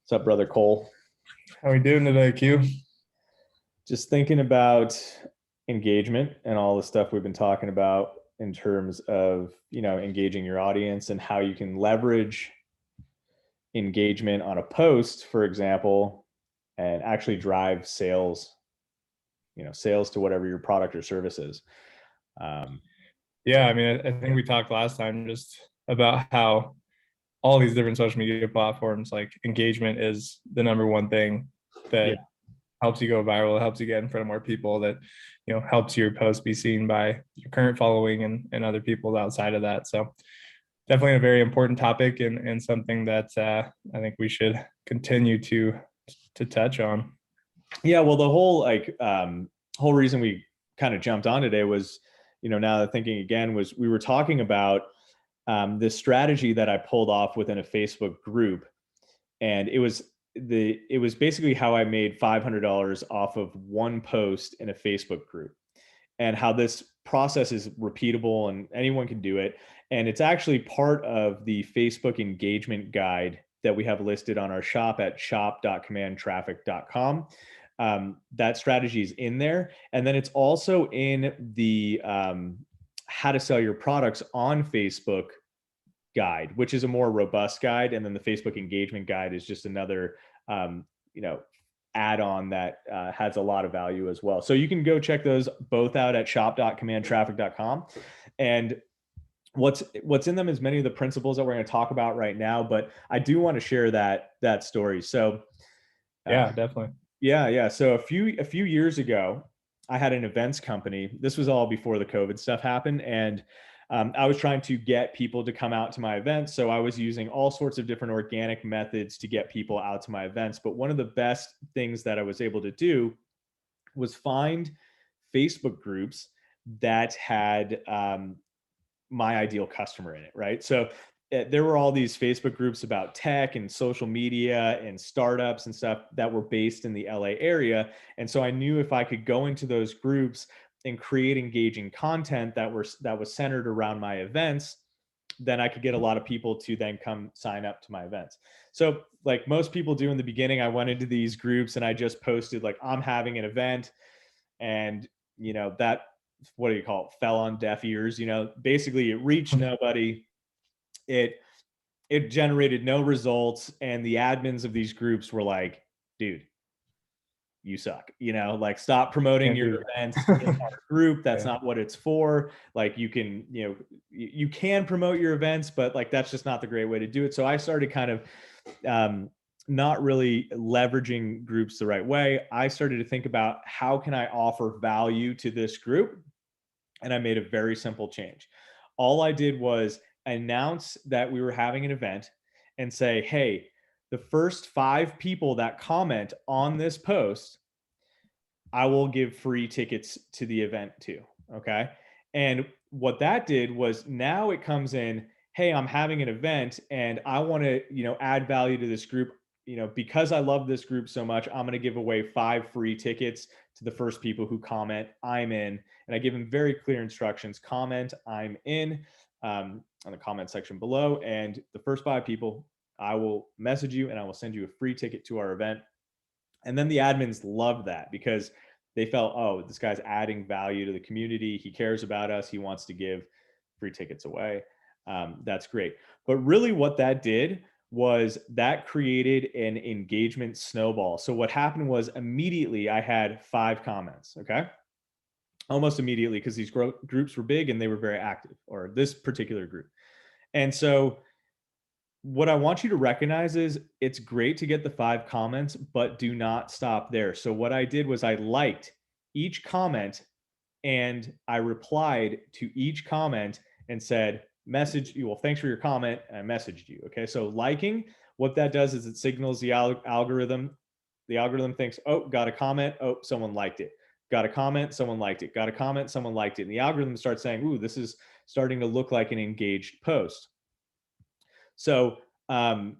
What's up, brother Cole? How we doing today, Q? Just thinking about engagement and all the stuff we've been talking about in terms of, engaging your audience and how you can leverage engagement on a post, for example, and actually drive sales, sales to whatever your product or service is. Um, Yeah, I mean, I think we talked last time just about how all these different social media platforms, like engagement is the number one thing yeah. that helps you go viral, helps you get in front of more people, that helps your post be seen by your current following and other people outside of that. So definitely a very important topic and something that I think we should continue to touch on. Yeah. Well, the whole reason we kind of jumped on today was, now that thinking again was we were talking about this strategy that I pulled off within a Facebook group, and it was basically how I made $500 off of one post in a Facebook group, and how this process is repeatable and anyone can do it. And it's actually part of the Facebook engagement guide that we have listed on our shop at shop.commandtraffic.com. That strategy is in there, and then it's also in the how to sell your products on Facebook guide, which is a more robust guide. And then the Facebook engagement guide is just another, um, you know, add-on that has a lot of value as well. So you can go check those both out at shop.commandtraffic.com. And what's in them is many of the principles that we're going to talk about right now, but I do want to share that story. So Yeah, uh, definitely. yeah. So a few years ago, I had an events company. This was all before the COVID stuff happened, and I was trying to get people to come out to my events. So I was using all sorts of different organic methods to get people out to my events. But one of the best things that I was able to do was find Facebook groups that had my ideal customer in it, right? So there were all these Facebook groups about tech and social media and startups and stuff that were based in the LA area. And so I knew if I could go into those groups and create engaging content that was centered around my events, then I could get a lot of people to then come sign up to my events. So like most people do in the beginning, I went into these groups and I just posted like I'm having an event, and that, what do you call it, fell on deaf ears. Basically it reached nobody. It it generated no results, and the admins of these groups were like, dude, you suck, like stop promoting Can't your do events in that. our group. That's Yeah. not what it's for. Like you can, you can promote your events, but like that's just not the great way to do it. So I started kind of um, not really leveraging groups the right way. I started to think about how can I offer value to this group, and I made a very simple change. All I did was announce that we were having an event and say, hey, the first 5 people that comment on this post, I will give free tickets to the event too. Okay. And what that did was now it comes in, hey, I'm having an event and I want to, add value to this group. Because I love this group so much, I'm going to give away 5 free tickets to the first people who comment, I'm in. And I give them very clear instructions: comment, I'm in, on the comment section below. And the first 5 people, I will message you and I will send you a free ticket to our event. And then the admins loved that because they felt, oh, this guy's adding value to the community. He cares about us. He wants to give free tickets away. That's great. But really, what that did was that created an engagement snowball. So what happened was immediately I had 5 comments. Okay. Almost immediately, because these groups were big and they were very active, or this particular group. And so what I want you to recognize is it's great to get the 5 comments, but do not stop there. So what I did was I liked each comment and I replied to each comment and said, message you, well, thanks for your comment. And I messaged you. Okay. So liking, what that does is it signals the algorithm. The algorithm thinks, oh, got a comment. Oh, someone liked it. Got a comment. Someone liked it. Got a comment. Someone liked it. And the algorithm starts saying, ooh, this is starting to look like an engaged post. So, um,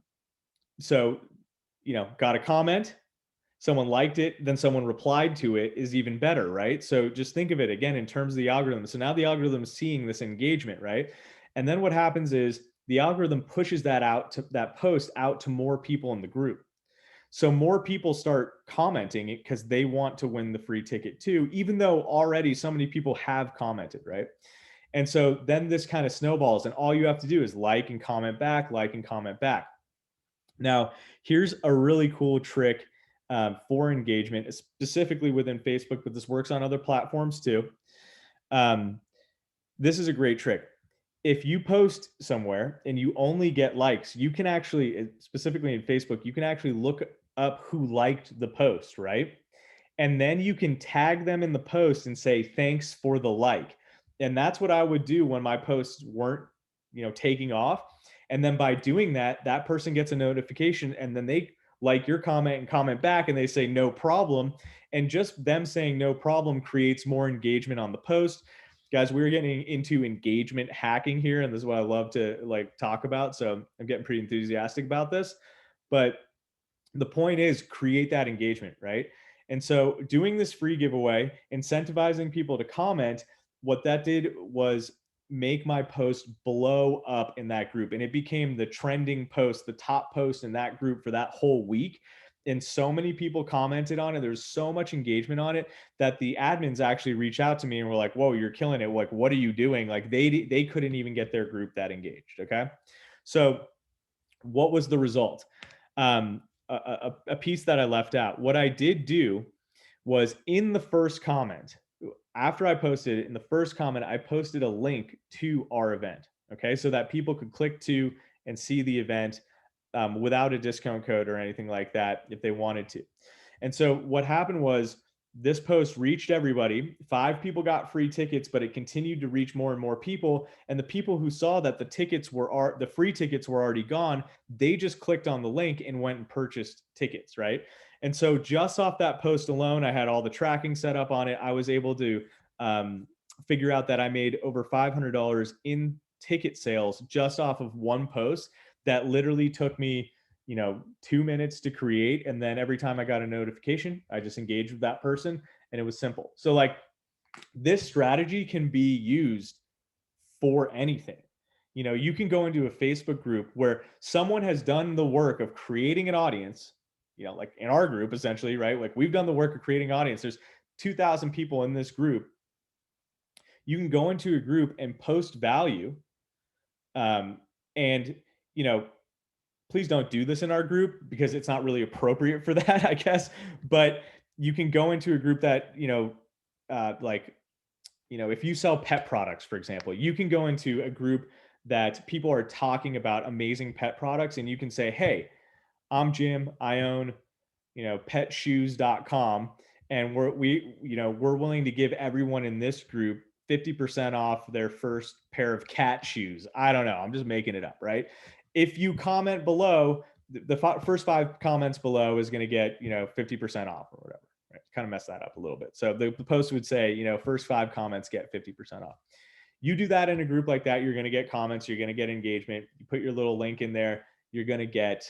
so, got a comment, someone liked it, then someone replied to it is even better, right? So just think of it again in terms of the algorithm. So now the algorithm is seeing this engagement, right? And then what happens is the algorithm pushes that post out to more people in the group. So more people start commenting it because they want to win the free ticket too, even though already so many people have commented, right? And so then this kind of snowballs, and all you have to do is like and comment back, like and comment back. Now, here's a really cool trick for engagement, specifically within Facebook, but this works on other platforms too. This is a great trick. If you post somewhere and you only get likes, you can actually, specifically in Facebook, you can actually look up who liked the post, right? And then you can tag them in the post and say, thanks for the like. And that's what I would do when my posts weren't, taking off. And then by doing that, that person gets a notification, and then they like your comment and comment back, and they say no problem. And just them saying no problem creates more engagement on the post. Guys, we're getting into engagement hacking here, and this is what I love to talk about. So I'm getting pretty enthusiastic about this. But the point is, create that engagement, right? And so doing this free giveaway, incentivizing people to comment, what that did was make my post blow up in that group. And it became the trending post, the top post in that group for that whole week. And so many people commented on it. There's so much engagement on it that the admins actually reached out to me and were like, whoa, you're killing it. Like, what are you doing? Like they couldn't even get their group that engaged. Okay. So what was the result? A piece that I left out. What I did do was, in the first comment, after I posted it, in the first comment, I posted a link to our event. Okay. So that people could click to and see the event without a discount code or anything like that if they wanted to. And so what happened was, this post reached everybody. 5 people got free tickets, but it continued to reach more and more people. And the people who saw that the free tickets were already gone, they just clicked on the link and went and purchased tickets, right? And so just off that post alone, I had all the tracking set up on it. I was able to figure out that I made over $500 in ticket sales just off of one post that literally took me 2 minutes to create. And then every time I got a notification, I just engaged with that person, and it was simple. So this strategy can be used for anything. You can go into a Facebook group where someone has done the work of creating an audience, like in our group, essentially, right? Like, we've done the work of creating an audience. There's 2,000 people in this group. You can go into a group and post value. And, please don't do this in our group because it's not really appropriate for that, I guess. But you can go into a group that, if you sell pet products, for example, you can go into a group that people are talking about amazing pet products, and you can say, hey, I'm Jim. I own, petshoes.com. And we're willing to give everyone in this group 50% off their first pair of cat shoes. I don't know. I'm just making it up, right? If you comment below, the first 5 comments below is going to get, 50% off or whatever. Right? Kind of mess that up a little bit. So the post would say, first 5 comments get 50% off. You do that in a group like that, you're going to get comments, you're going to get engagement. You put your little link in there, you're going to get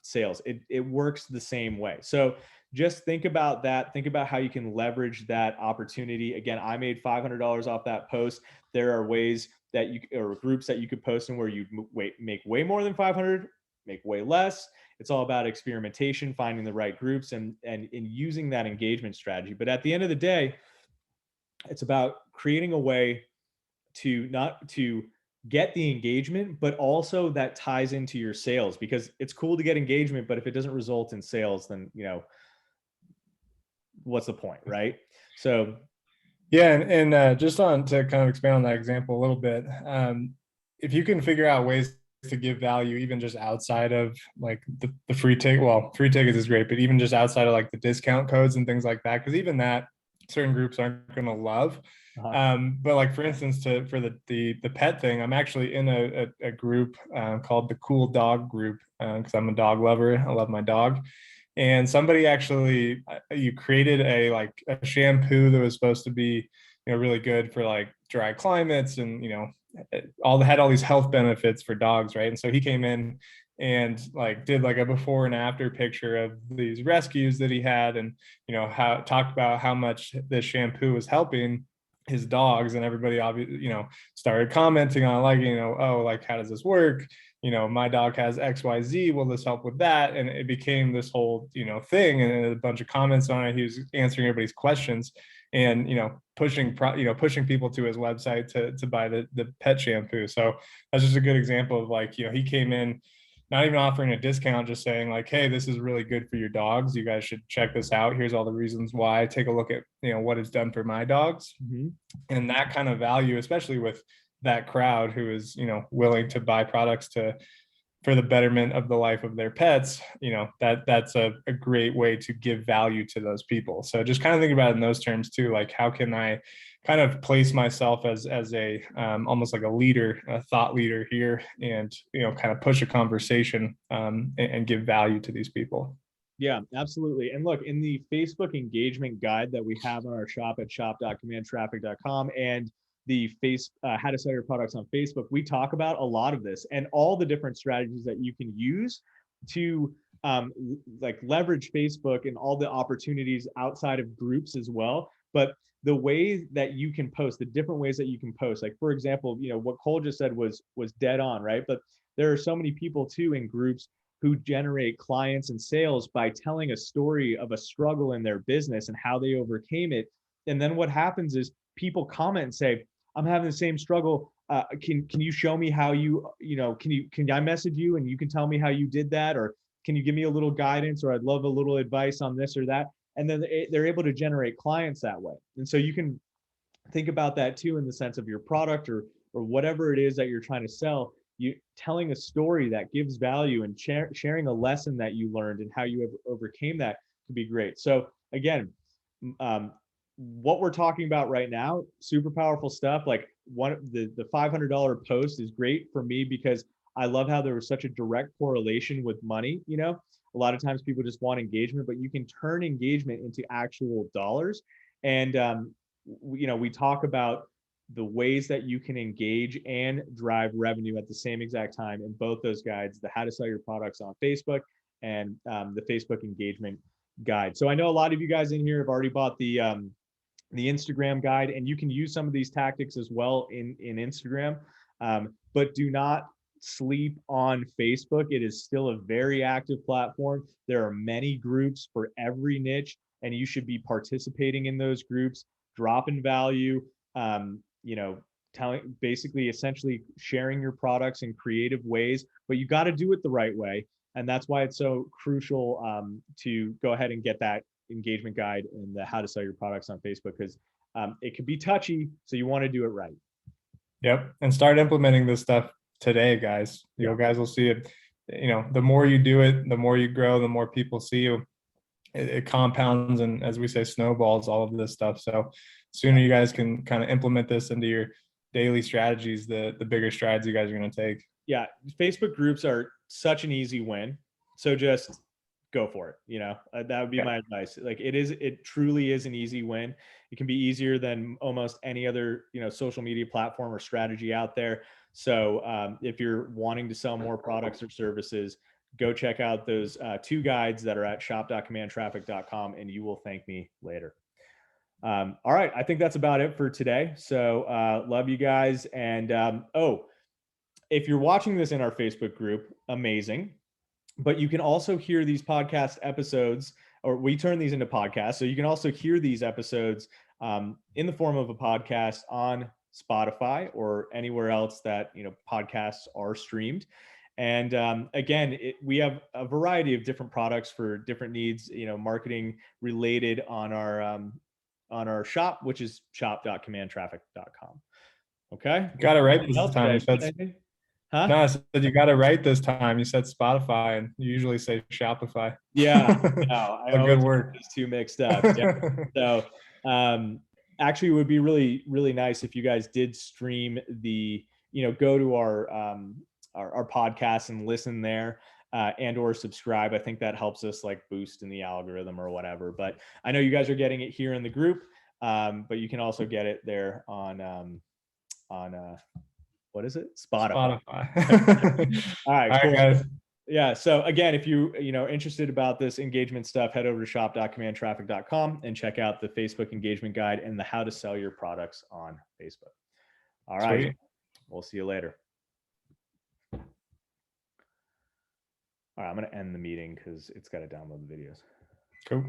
sales. It works the same way. So just think about that. Think about how you can leverage that opportunity. Again, I made $500 off that post. There are ways that or groups that you could post in where you make way more than 500, make way less. It's all about experimentation, finding the right groups, and using that engagement strategy. But at the end of the day, it's about creating a way to not to get the engagement, but also that ties into your sales, because it's cool to get engagement, but if it doesn't result in sales, then what's the point, right? So yeah, and just on to kind of expand on that example a little bit, if you can figure out ways to give value even just outside of like the free ticket, well, free tickets is great, but even just outside of like the discount codes and things like that, because even that certain groups aren't going to love. But like, for instance, for the pet thing, I'm actually in a group called the Cool Dog Group, because I'm a dog lover. I love my dog. And somebody actually, you created a shampoo that was supposed to be, really good for like dry climates, and had all these health benefits for dogs, right? And so he came in and did like a before and after picture of these rescues that he had, and how talked about how much this shampoo was helping his dogs, and everybody obviously started commenting on oh, like, how does this work? my dog has XYZ, will this help with that? And it became this whole, thing, and a bunch of comments on it. He was answering everybody's questions and, pushing people to his website to buy the pet shampoo. So that's just a good example of like, he came in not even offering a discount, just saying like, hey, this is really good for your dogs. You guys should check this out. Here's all the reasons why. Take a look at, what it's done for my dogs. Mm-hmm. And that kind of value, especially with that crowd who is, willing to buy products for the betterment of the life of their pets, that's a great way to give value to those people. So just kind of think about it in those terms too. Like, how can I kind of place myself as a almost like a leader, a thought leader here, and kind of push a conversation and give value to these people. Yeah, absolutely. And look, in the Facebook engagement guide that we have on our shop at shop.commandtraffic.com and the how to sell your products on Facebook, we talk about a lot of this and all the different strategies that you can use to like leverage Facebook and all the opportunities outside of groups as well. But the way that you can post, the different ways that you can post, like for example, what Cole just said was dead on, right? But there are so many people too in groups who generate clients and sales by telling a story of a struggle in their business and how they overcame it. And then what happens is people comment and say, I'm having the same struggle. Can you show me how can I message you and you can tell me how you did that? Or can you give me a little guidance, or I'd love a little advice on this or that. And then they're able to generate clients that way. And so you can think about that too, in the sense of your product or whatever it is that you're trying to sell. You telling a story that gives value and sharing a lesson that you learned and how you overcame that could be great. So again, what we're talking about right now, super powerful stuff. Like the $500 post is great for me because I love how there was such a direct correlation with money. A lot of times people just want engagement, but you can turn engagement into actual dollars. And we talk about the ways that you can engage and drive revenue at the same exact time in both those guides, the how to sell your products on Facebook and the Facebook engagement guide. So I know a lot of you guys in here have already bought the Instagram guide, and you can use some of these tactics as well in Instagram, but do not sleep on Facebook. It is still a very active platform. There are many groups for every niche, and you should be participating in those groups, dropping value, basically essentially sharing your products in creative ways, but you got to do it the right way. And that's why it's so crucial to go ahead and get that engagement guide and the how to sell your products on Facebook, because it could be touchy. So you want to do it right. Yep. And start implementing this stuff today, guys. Guys will see it. The more you do it, the more you grow, the more people see you. It compounds, and as we say, snowballs, all of this stuff. So sooner you guys can kind of implement this into your daily strategies, the bigger strides you guys are going to take. Yeah. Facebook groups are such an easy win. So just go for it. That would be my advice. Like it truly is an easy win. It can be easier than almost any other, social media platform or strategy out there. So if you're wanting to sell more products or services, go check out those 2 guides that are at shop.commandtraffic.com, and you will thank me later. All right. I think that's about it for today. So love you guys. And if you're watching this in our Facebook group, amazing. But you can also hear these podcast episodes, or we turn these into podcasts. So you can also hear these episodes in the form of a podcast on Spotify or anywhere else that, podcasts are streamed. And again, we have a variety of different products for different needs, marketing related on our shop, which is shop.commandtraffic.com. Okay. Got it right this time. Huh? No, I said you got it right this time. You said Spotify, and you usually say Shopify. Yeah, no, I good work. These 2 mixed up. Yeah. So, actually, it would be really, really nice if you guys did stream go to our podcast and listen there, and or subscribe. I think that helps us like boost in the algorithm or whatever. But I know you guys are getting it here in the group, but you can also get it there on what is it? Spotify. All right, cool. Guys. Yeah. So again, if you interested about this engagement stuff, head over to shop.commandtraffic.com and check out the Facebook engagement guide and the how to sell your products on Facebook. All right. Sweet. We'll see you later. All right, I'm going to end the meeting because it's got to download the videos. Cool.